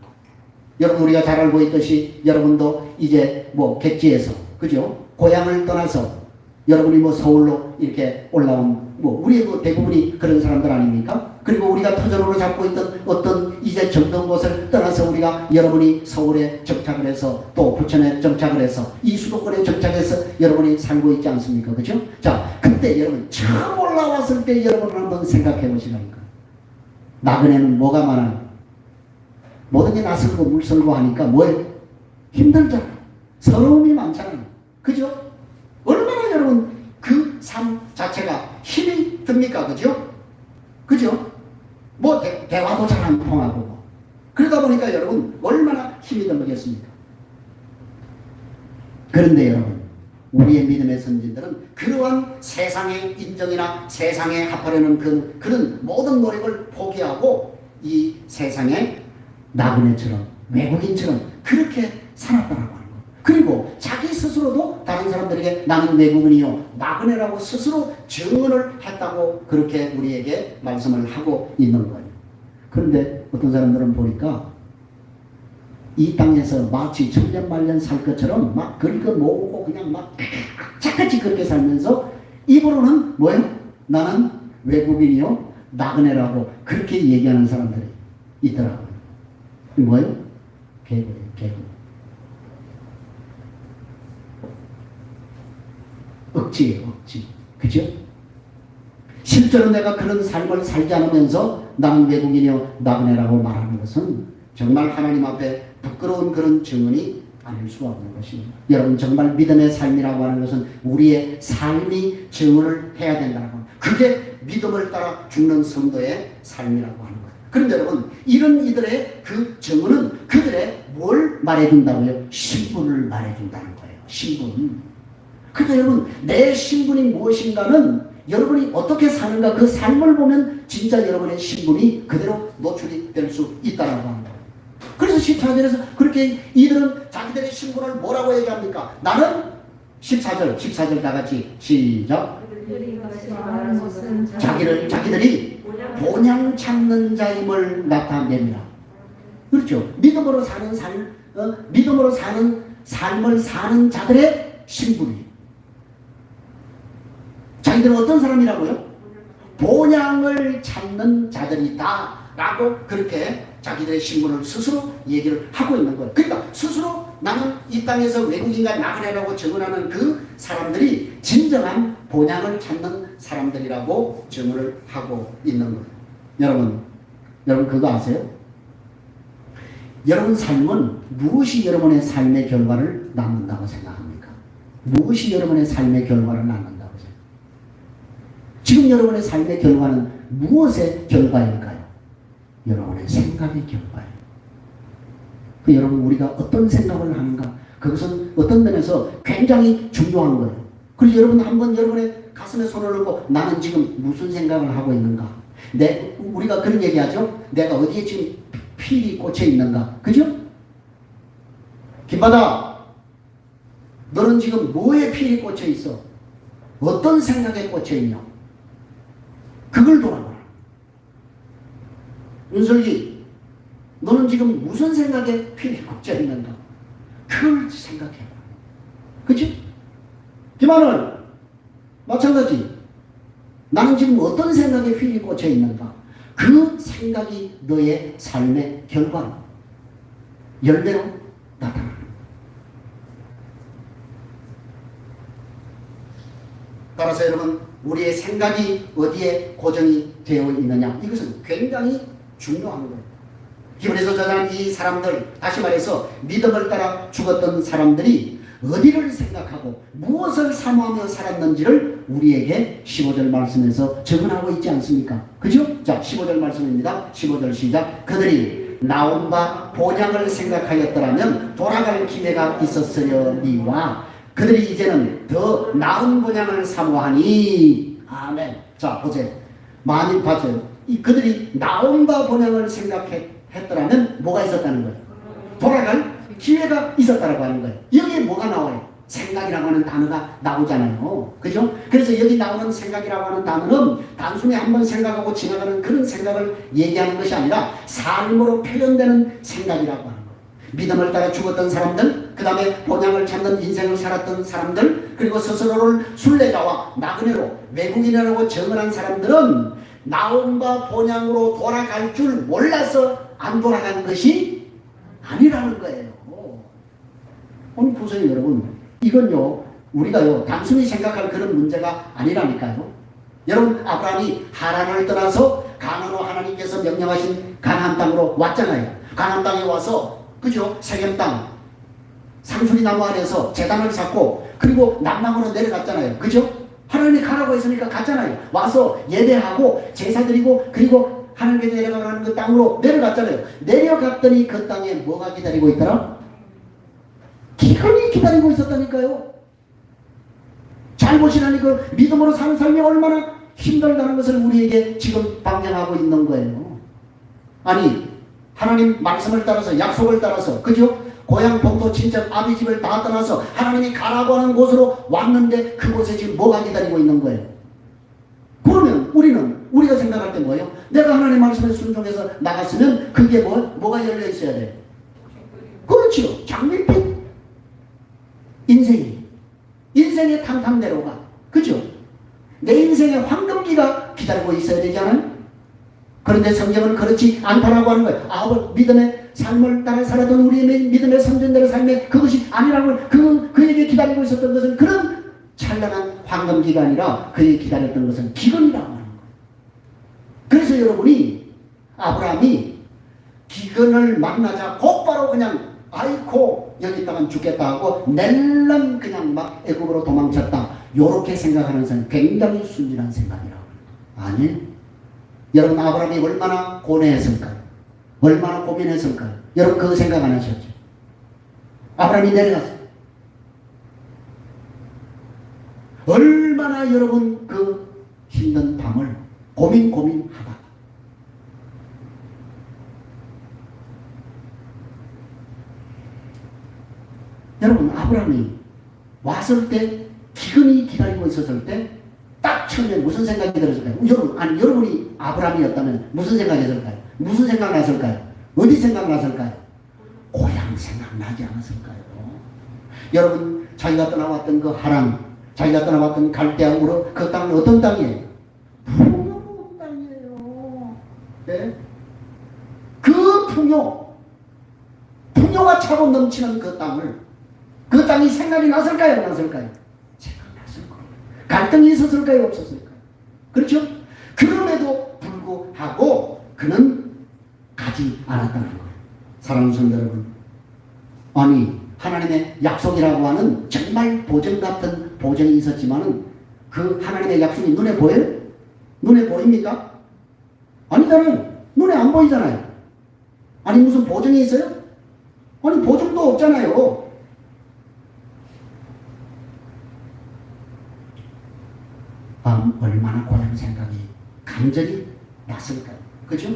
여러분, 우리가 잘 알고 있듯이 여러분도 이제 뭐 객지에서, 그죠? 고향을 떠나서 여러분이 뭐 서울로 이렇게 올라온, 뭐 우리 뭐 대부분이 그런 사람들 아닙니까? 그리고 우리가 터전으로 잡고 있던 어떤 이제 정든 곳을 떠나서 우리가 여러분이 서울에 정착을 해서 또 부천에 정착을 해서 이 수도권에 정착해서 여러분이 살고 있지 않습니까? 그죠? 자, 그때 여러분 처음 올라왔을 때 여러분 한번 생각해 보시라니까. 나그네는 뭐가 많아요? 모든 게 낯설고 물설고 하니까 뭐예요? 힘들잖아. 서러움이 많잖아요. 그죠? 얼마나 여러분 그 삶 자체가 힘이 듭니까? 그죠? 그죠? 뭐 대화도 잘 안 통하고 그러다 보니까 여러분 얼마나 힘이 들겠습니까? 그런데 여러분 우리의 믿음의 선진들은 그러한 세상의 인정이나 세상에 합하려는 그런 모든 노력을 포기하고 이 세상의 나그네처럼 외국인처럼 그렇게 살았다라고 하는 거예요. 그리고 자기 스스로도 다른 사람들에게 나는 외국인이요 나그네라고 스스로 증언을 했다고 그렇게 우리에게 말씀을 하고 있는 거예요. 그런데 어떤 사람들은 보니까 이 땅에서 마치 천년만년 살 것처럼 막 긁어 모으고 그냥 막 착같이 그렇게 살면서 입으로는 뭐예요? 나는 외국인이요 나그네라고 그렇게 얘기하는 사람들이 있더라고요. 뭐예요? 개구예요, 개구. 억지예요, 억지. 그죠? 실제로 내가 그런 삶을 살지 않으면서 나는 외국인이요 나그네라고 말하는 것은 정말 하나님 앞에 부끄러운 그런 증언이 아닐 수가 없는 것입니다. 여러분 정말 믿음의 삶이라고 하는 것은 우리의 삶이 증언을 해야 된다는 겁니다. 그게 믿음을 따라 죽는 성도의 삶이라고 하는 거예요. 그런데 여러분 이런 이들의 그 증언은 그들의 뭘 말해준다고요? 신분을 말해준다는 거예요. 신분. 그러니까 여러분 내 신분이 무엇인가는 여러분이 어떻게 사는가 그 삶을 보면 진짜 여러분의 신분이 그대로 노출이 될 수 있다는 겁니다. 그래서 14절에서 그렇게 이들은 자기들의 신분을 뭐라고 얘기합니까? 나는 14절 다 같이 시작. 자기들이 본향 찾는 자임을 나타냅니다. 그렇죠. 믿음으로 사는 삶을 사는 자들의 신분이에요. 자기들은 어떤 사람이라고요? 본향을 찾는 자들이다 라고 그렇게 자기들의 신분을 스스로 얘기를 하고 있는 거예요. 그러니까 스스로 나는 이 땅에서 외국인과 나그네라고 증언하는 그 사람들이 진정한 본향을 찾는 사람들이라고 증언을 하고 있는 거예요. 여러분 그거 아세요? 여러분 삶은 무엇이 여러분의 삶의 결과를 낳는다고 생각합니까? 무엇이 여러분의 삶의 결과를 낳는다고 생각합니까? 지금 여러분의 삶의 결과는 무엇의 결과일까요? 여러분의 생각의 결과예요. 그 여러분 우리가 어떤 생각을 하는가 그것은 어떤 면에서 굉장히 중요한 거예요. 그래서 여러분 한번 여러분의 가슴에 손을 얹고 나는 지금 무슨 생각을 하고 있는가 우리가 그런 얘기하죠. 내가 어디에 지금 필이 꽂혀 있는가 그죠? 김바다 너는 지금 뭐에 필이 꽂혀 있어? 어떤 생각에 꽂혀 있냐? 그걸 돌아봐. 윤설기, 너는 지금 무슨 생각에 필이 꽂혀 있는가? 그걸 생각해. 그치? 김하늘, 마찬가지. 나는 지금 어떤 생각에 필이 꽂혀 있는가? 그 생각이 너의 삶의 결과로, 열매로 나타나는 거야. 따라서 여러분, 우리의 생각이 어디에 고정이 되어 있느냐? 이것은 굉장히 중요한 거예요. 히브리서 저자는 이 사람들, 다시 말해서 믿음을 따라 죽었던 사람들이 어디를 생각하고 무엇을 사모하며 살았는지를 우리에게 15절 말씀에서 적어하고 있지 않습니까? 그죠? 자, 15절 말씀입니다. 15절 시작. 그들이 나온 바 본향을 생각하였더라면 돌아갈 기회가 있었으려니와 그들이 이제는 더 나은 본향을 사모하니. 아멘. 자, 보세요. 만일 봐세요. 그들이 나온 바 본향을 생각했더라면 뭐가 있었다는 거예요? 돌아갈 기회가 있었다라고 하는 거예요. 여기에 뭐가 나와요? 생각이라고 하는 단어가 나오잖아요. 그죠? 그래서 여기 나오는 생각이라고 하는 단어는 단순히 한번 생각하고 지나가는 그런 생각을 얘기하는 것이 아니라 삶으로 표현되는 생각이라고 하는 거예요. 믿음을 따라 죽었던 사람들, 그 다음에 본향을 찾는 인생을 살았던 사람들, 그리고 스스로를 순례자와 나그네로 외국인이라고 정언한 사람들은 나온바 본향으로 돌아갈 줄 몰라서 안 돌아간 것이 아니라는 거예요. 오늘 보세요 여러분, 이건요 우리가요 단순히 생각할 그런 문제가 아니라니까요. 여러분, 아브라함이 하란을 떠나서 가나안으로 하나님께서 명령하신 가나안 땅으로 왔잖아요. 가나안 땅에 와서 그죠? 세겜 땅 상수리 나무 아래에서 제단을 쌓고 그리고 남방으로 내려갔잖아요. 그죠? 하나님이 가라고 했으니까 갔잖아요. 와서 예배하고 제사 드리고 그리고 하나님께 내려가는 그 땅으로 내려갔잖아요. 내려갔더니 그 땅에 뭐가 기다리고 있더라? 기근이 기다리고 있었다니까요. 잘 보시라니 그 믿음으로 사는 삶이 얼마나 힘들다는 것을 우리에게 지금 방향하고 있는 거예요. 아니 하나님 말씀을 따라서 약속을 따라서 그죠? 고향 본토 친척 아비 집을 다 떠나서 하나님이 가라고 하는 곳으로 왔는데 그곳에 지금 뭐가 기다리고 있는 거예요. 그러면 우리가 생각할 때 뭐예요? 내가 하나님 말씀에 순종해서 나갔으면 그게 뭐가 열려 있어야 돼요? 그렇죠. 장밋빛 인생의 탕탕대로가 그죠? 내 인생의 황금기가 기다리고 있어야 되잖아요. 그런데 성경은 그렇지 않다라고 하는 거예요. 믿음의 삶을 따라 살았던 우리의 믿음의 선전대로 삶에 그것이 아니라고 그에게 기다리고 있었던 것은 그런 찬란한 황금기가 아니라 그에게 기다렸던 것은 기근이라고 하는 거예요. 그래서 여러분이 아브라함이 기근을 만나자 곧바로 그냥 아이고 여기다가 죽겠다 하고 낼름 그냥 막 애굽으로 도망쳤다. 요렇게 생각하는 사람은 굉장히 순진한 생각이라고. 아니, 여러분 아브라함이 얼마나 고뇌했을까요? 얼마나 고민했을까요? 여러분 그 생각 안 하셨죠? 아브라함이 내려갔어요. 얼마나 여러분 그 힘든 밤을 고민하다가 여러분 아브라함이 왔을 때 기근이 기다리고 있었을 때 딱 처음에 무슨 생각이 들었을까요? 여러분이 아브라함이었다면 무슨 생각이 들었을까요? 무슨 생각 났을까요? 어디 생각 났을까요? 고향 생각나지 않았을까요? 여러분 자기가 떠나왔던 그 하란, 자기가 떠나왔던 갈대아우르 그 땅은 어떤 땅이에요? 풍요로운 땅이에요. 네? 그 풍요가 차고 넘치는 그 땅이 생각이 났을까요? 났을까요? 생각났을 거예요. 갈등이 있었을까요? 없었을까요? 그렇죠? 그럼에도 불구하고 그는 가지 않았다는 거예요. 사랑하는 성도 여러분, 아니 하나님의 약속이라고 하는 정말 보증 같은 보증이 있었지만은 그 하나님의 약속이 눈에 보여요? 눈에 보입니까? 아니잖아요. 눈에 안 보이잖아요. 아니 무슨 보증이 있어요? 아니 보증도 없잖아요. 얼마나 고향 생각이 간절히 났을까요? 그죠?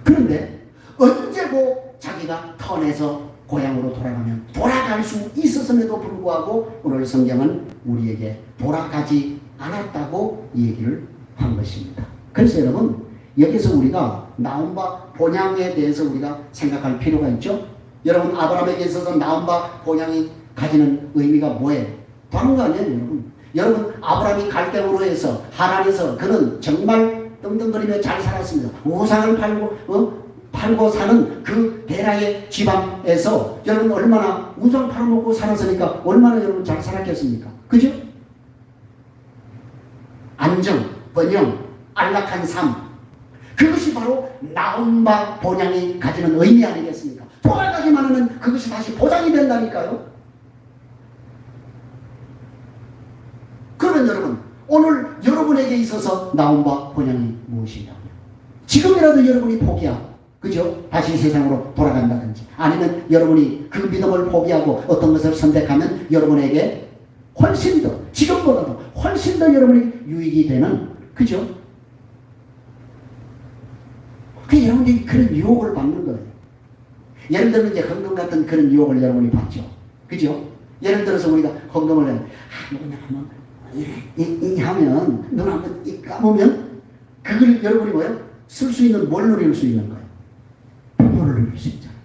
그런데 언제고 자기가 턴에서 고향으로 돌아가면 돌아갈 수 있었음에도 불구하고 오늘 성경은 우리에게 돌아가지 않았다고 얘기를 한 것입니다. 그래서 여러분 여기서 우리가 나온바 본향에 대해서 우리가 생각할 필요가 있죠. 여러분 아브라함에게 있어서 나온바 본향이 가지는 의미가 뭐예요? 다른 거 아니에요 여러분 아브라함이 갈대우로 해서 하란에서 그는 정말 떵떵거리며 잘 살았습니다. 우상을 팔고 사는 그 베라의 지방에서 여러분 얼마나 우상 팔아먹고 살았으니까 얼마나 여러분 잘 살았겠습니까? 그죠? 안정, 번영, 안락한 삶, 그것이 바로 나온바 본향이 가지는 의미 아니겠습니까? 돌아가기만 하면 그것이 다시 보장이 된다니까요. 그러면 여러분 오늘 여러분에게 있어서 나온바 본향이 무엇이냐고요? 지금이라도 여러분이 포기하고 그죠? 다시 세상으로 돌아간다든지 아니면 여러분이 그 믿음을 포기하고 어떤 것을 선택하면 여러분에게 훨씬 더 지금보다도 훨씬 더 여러분이 유익이 되는 그죠? 그 여러분이 그런 유혹을 받는 거예요. 예를 들면 이제 헌금 같은 그런 유혹을 여러분이 받죠. 그죠? 예를 들어서 우리가 헌금을 하면 누구냐 하면 이 하면 눈 한번 감으면 그걸 여러분이 뭐예요? 쓸 수 있는 뭘 누릴 수 있는 거예요? 풍요를 누릴 수 있잖아요.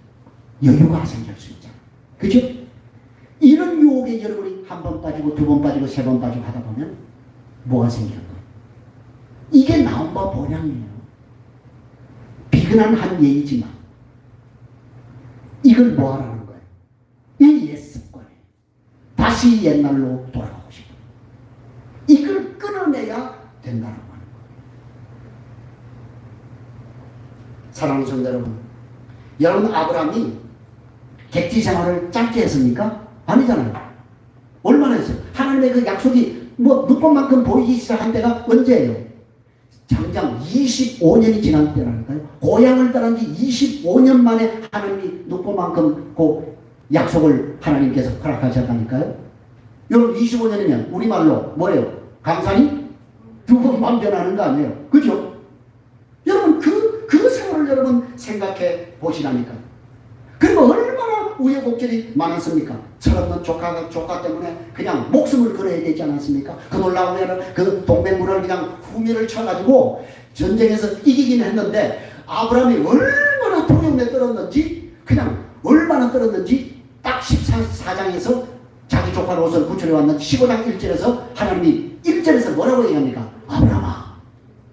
여유가 생길 수 있잖아요. 그죠? 이런 유혹에 여러분이 한 번 빠지고 두 번 빠지고 세 번 빠지고 하다 보면 뭐가 생기는 거예요? 이게 나온바 본향이에요. 미근한 한 예이지만 이걸 뭐 하라는 거예요? 이 옛 습관에 다시 옛날로 돌아가고 싶어요. 이걸 끊어내야 된다는 거예요. 사랑하는 성도 여러분, 여러분 아브라함이 객지 생활을 짧게 했습니까? 아니잖아요. 얼마나 했어요? 하나님의 그 약속이 뭐 눈꽃만큼 보이기 시작한 때가 언제예요? 장장 25년이 지난 때라니까요. 고향을 떠난 지 25년 만에 하나님이 눈꽃만큼 그 약속을 하나님께서 허락하셨다니까요. 여러분 25년이면 우리말로 뭐예요? 강산이 두 번만 변하는 거 아니에요? 그죠? 여러분 그 세월을 여러분 생각해 보시라니까. 그리고 얼마나 우여곡절이 많았습니까? 철없는 조카 때문에 그냥 목숨을 걸어야 되지 않았습니까? 그 놀라우면 그 동맹군을 그냥 후미를 쳐가지고 전쟁에서 이기긴 했는데 아브라함이 얼마나 두려움에 떨었는지, 그냥 얼마나 떨었는지 딱 14장에서 자기 조카 롯을 구출해 왔는 15장 1절에서 하나님이 1절에서 뭐라고 얘기합니까? 아브라함아,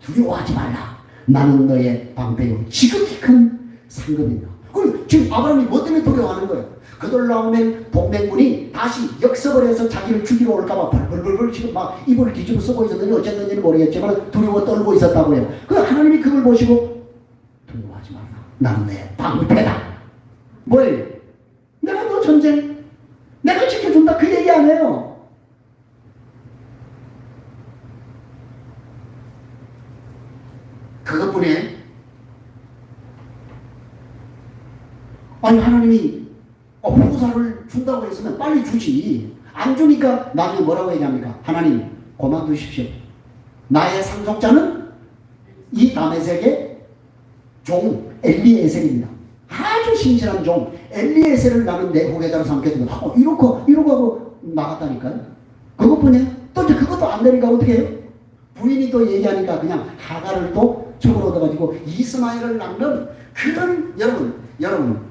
두려워하지 말라. 나는 너의 방패요 지극히 큰 상급이다. 그럼 지금 아브라함이 뭐 때문에 두려워하는 거예요? 그들 나오면 동맹군이 다시 역습을 해서 자기를 죽이러 올까봐 벌벌벌 지금 막 입을 뒤집어 쓰고 있었는지 어쨌는지는 모르겠지만 두려워 떨고 있었다고요. 그 하나님이 그걸 보시고 두려워하지 마라. 나는 내 방패다. 뭐예요? 내가 너 전쟁 내가 지켜준다 그 얘기 안 해요. 그것뿐이에요. 아니 하나님이 후사를 준다고 했으면 빨리 주지. 안 주니까 나중에 뭐라고 얘기합니까? 하나님 그만두십시오. 나의 상속자는 이 다메섹의 종 엘리에셀입니다. 아주 신실한 종 엘리에셀을 나는 내 후계자로 삼겠습니다. 이러고 하고 나갔다니까요. 그것뿐이에요. 또 이제 그것도 안 되니까 어떻게 해요? 부인이 또 얘기하니까 그냥 하가를 또 적으로 얻어가지고 이스마엘을 낳는 그런 여러분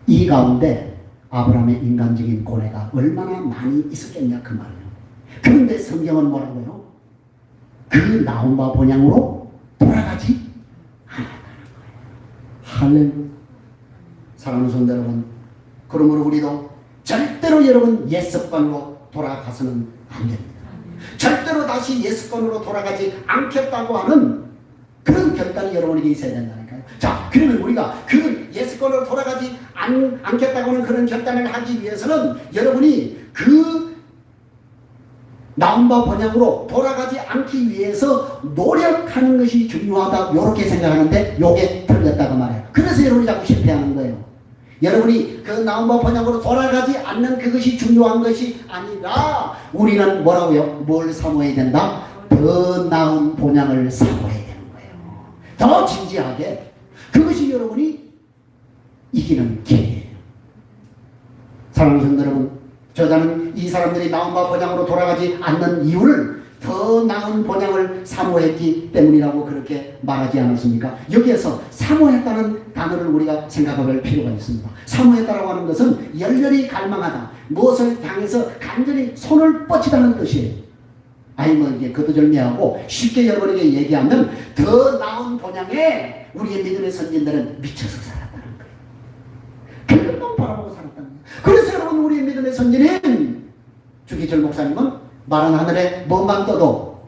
이 가운데 아브라함의 인간적인 고뇌가 얼마나 많이 있었겠냐 그 말이에요. 그런데 성경은 뭐라고요? 그 나온바 본향으로 돌아가지 않았다는 거예요. 할렐루야. 사랑하는 성도 여러분, 그러므로 우리도 절대로 여러분 옛 습관으로 돌아가서는 안 됩니다. 절대로 다시 옛 습관으로 돌아가지 않겠다고 하는 그런 결단이 여러분에게 있어야 된다니까요. 자, 그러면 우리가 그 옛 습관으로 돌아가지 않겠다고 하는 그런 결단을 하기 위해서는 여러분이 그 나온 바 본향으로 돌아가지 않기 위해서 노력하는 것이 중요하다 이렇게 생각하는데 요게 틀렸다고 말해요. 그래서 여러분이 자꾸 실패하는 거예요. 여러분이 그 나온 바 본향으로 돌아가지 않는 그것이 중요한 것이 아니라 우리는 뭐라고요? 뭘 사모해야 된다? 더 나은 본향을 사모해야 되는 거예요. 더 진지하게. 그것이 여러분이 이기는 길이에요. 사랑하는 성도 여러분, 저자는 이 사람들이 나온 바 본향으로 돌아가지 않는 이유를 더 나은 본향을 사모했기 때문이라고 그렇게 말하지 않았습니까? 여기에서 사모했다는 단어를 우리가 생각할 필요가 있습니다. 사모했다라고 하는 것은 열렬히 갈망하다, 무엇을 향해서 간절히 손을 뻗치다는 뜻이에요. 아니 뭐 이게 거두절미하고 쉽게 여러분에게 얘기하면 더 나은 본향에 우리의 믿음의 선진들은 미쳐서 살았다는 거예요. 그것만 바라보고 살았다는 거예요. 그래서 여러분 우리의 믿음의 선진인 주기철 목사님은 마른 하늘에 뭐만 떠도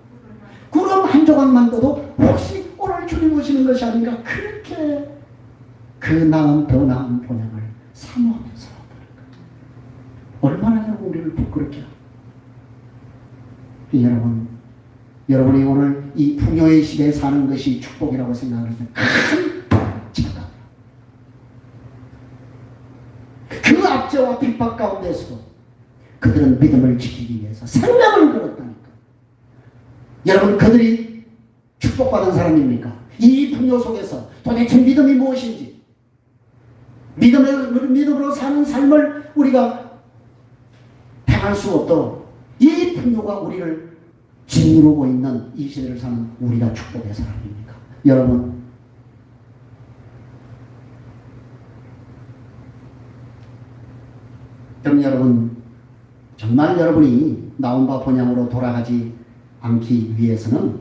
구름 한 조각만 떠도 혹시 오늘 주님 오시는 것이 아닌가 그렇게 그 나은 더 나은 본향을 사모하며 살았다는 거예요. 얼마나 우리를 부끄럽게 하고 여러분이 오늘 이 풍요의 시대에 사는 것이 축복이라고 생각하는데 큰 착각. 그 압제와 핍박 가운데서도 그들은 믿음을 지키기 위해서 생명을 걸었다니까. 여러분 그들이 축복받은 사람입니까? 이 풍요 속에서 도대체 믿음이 무엇인지 믿음으로 사는 삶을 우리가 행할 수 없도록 이 풍요가 우리를 짓누르고 있는 이 시대를 사는 우리가 축복의 사람입니까? 여러분 그럼 여러분 정말 여러분이 나온 바 본향으로 돌아가지 않기 위해서는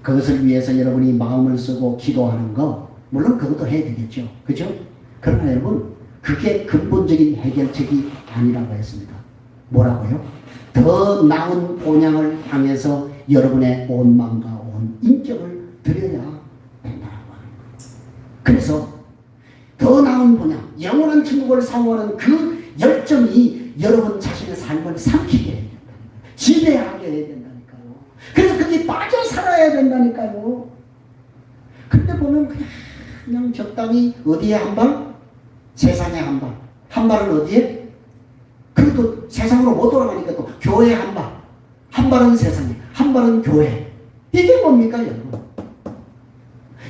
그것을 위해서 여러분이 마음을 쓰고 기도하는 거, 물론 그것도 해야 되겠죠. 그죠? 그러나 여러분, 그게 근본적인 해결책이 아니라고 했습니다. 뭐라고요? 더 나은 본향을 향해서 여러분의 온 마음과 온 인격을 드려야 된다고 하는 거예요. 그래서 더 나은 본향, 영원한 천국을 사모하는 그 열정이 여러분 자신의 삶을 삼키게 해야 된다. 지배하게 해야 된다니까요. 그래서 거기 빠져 살아야 된다니까요. 근데 보면 그냥 적당히 어디에 한 발? 세상에 한 발. 한 발은 어디에? 그래도 세상으로 못 돌아가니까 또 교회에 한 발. 한 발은 세상에, 한 발은 교회. 이게 뭡니까, 여러분?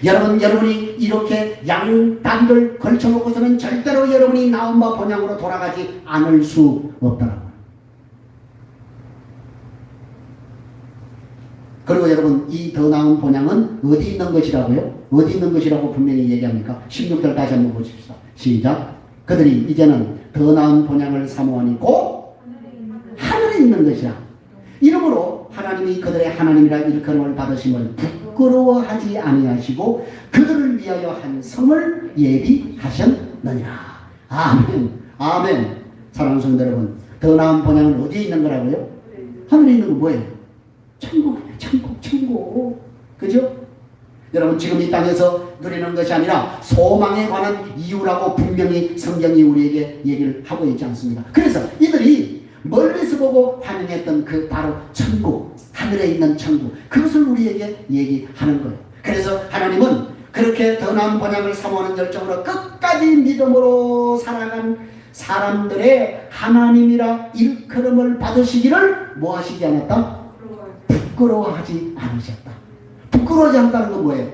여러분이 이렇게 양다리를 걸쳐놓고서는 절대로 여러분이 나온 바 본향으로 돌아가지 않을 수 없다라고. 그리고 여러분, 이 더 나은 본향은 어디 있는 것이라고요? 어디 있는 것이라고 분명히 얘기합니까? 16절 다시 한번 보십시다. 시작. 그들이 이제는 더 나은 본향을 사모하니 곧 하늘에 있는 것이라. 이러므로 하나님이 그들의 하나님이라 일컬음을 받으심을 부끄러워하지 아니하시고 그들을 위하여 한 성을 예비하셨느니라. 아멘. 아멘. 사랑하는 성도 여러분, 더 나은 본향은 어디에 있는 거라고요? 하늘에 있는 거 뭐예요? 천국이에요. 천국. 그죠? 여러분, 지금 이 땅에서 누리는 것이 아니라 소망에 관한 이유라고 분명히 성경이 우리에게 얘기를 하고 있지 않습니까? 그래서 이들이 멀리서 보고 환영했던 그 바로 천국, 하늘에 있는 천국, 그것을 우리에게 얘기하는 거예요. 그래서 하나님은 그렇게 더 나은 본향을 사모하는 열정으로 끝까지 믿음으로 살아간 사람들의 하나님이라 일컬음을 받으시기를 뭐 하시지 않았다? 부끄러워하지 않으셨다. 부끄러워하지 않다는 건 뭐예요?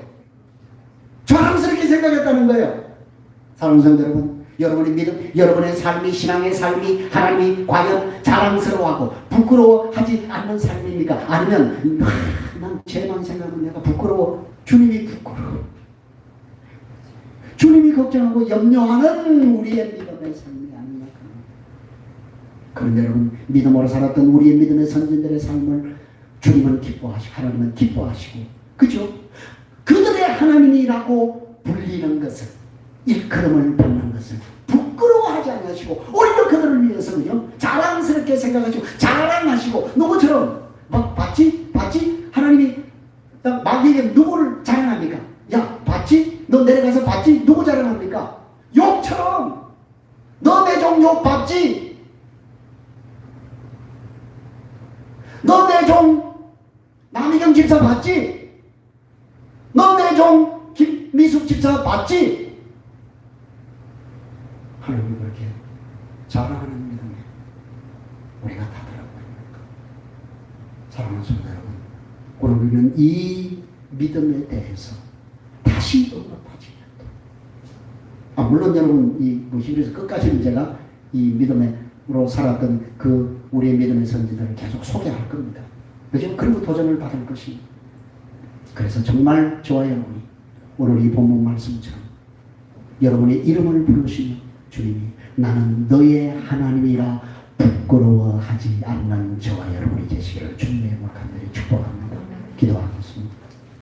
자랑스럽게 생각했다는 거예요. 사랑하는 성도 여러분, 여러분의 믿음, 여러분의 삶이, 신앙의 삶이 하나님이 과연 자랑스러워하고 부끄러워하지 않는 삶입니까? 아니면 난 쟤만 생각하면 내가 부끄러워. 주님이 부끄러워. 주님이 걱정하고 염려하는 우리의 믿음의 삶이 아니냐. 그런데 여러분, 믿음으로 살았던 우리의 믿음의 선진들의 삶을 주님은 기뻐하시고 하나님은 기뻐하시고, 그죠? 그들의 하나님이라고 불리는 것을, 일컬음을 받는 것을 부끄러워하지 않으시고 오히려 그들을 위해서 그죠? 자랑스럽게 생각하시고 자랑하시고, 누구처럼 막 봤지? 하나님이 마귀에게 누구를 자랑합니까? 야, 봤지? 너 내려가서 봤지? 누구 자랑합니까? 욥처럼. 너 내 종 욥 봤지? 너 내 종 남희경 집사 봤지? 너 내 종 김미숙 집사 봤지? 하나님이 그렇게 자랑하는 믿음에 우리가 다들어가는 겁니다. 사랑하는 성도 여러분, 오늘 우리는 이 믿음에 대해서 다시 언급하지 않다. 물론 여러분, 이 히브리서 끝까지는 제가 이 믿음으로 살았던 그 우리의 믿음의 선지자를 계속 소개할 겁니다. 그죠? 그리고 도전을 받을 것입니다. 그래서 정말 저와 여러분이 오늘 이 본문 말씀처럼 여러분의 이름을 부르시며 주님이 나는 너의 하나님이라 부끄러워하지 않는 저와 여러분이 되시기를 주님의 이름으로 간절히 축복합니다. 기도하겠습니다.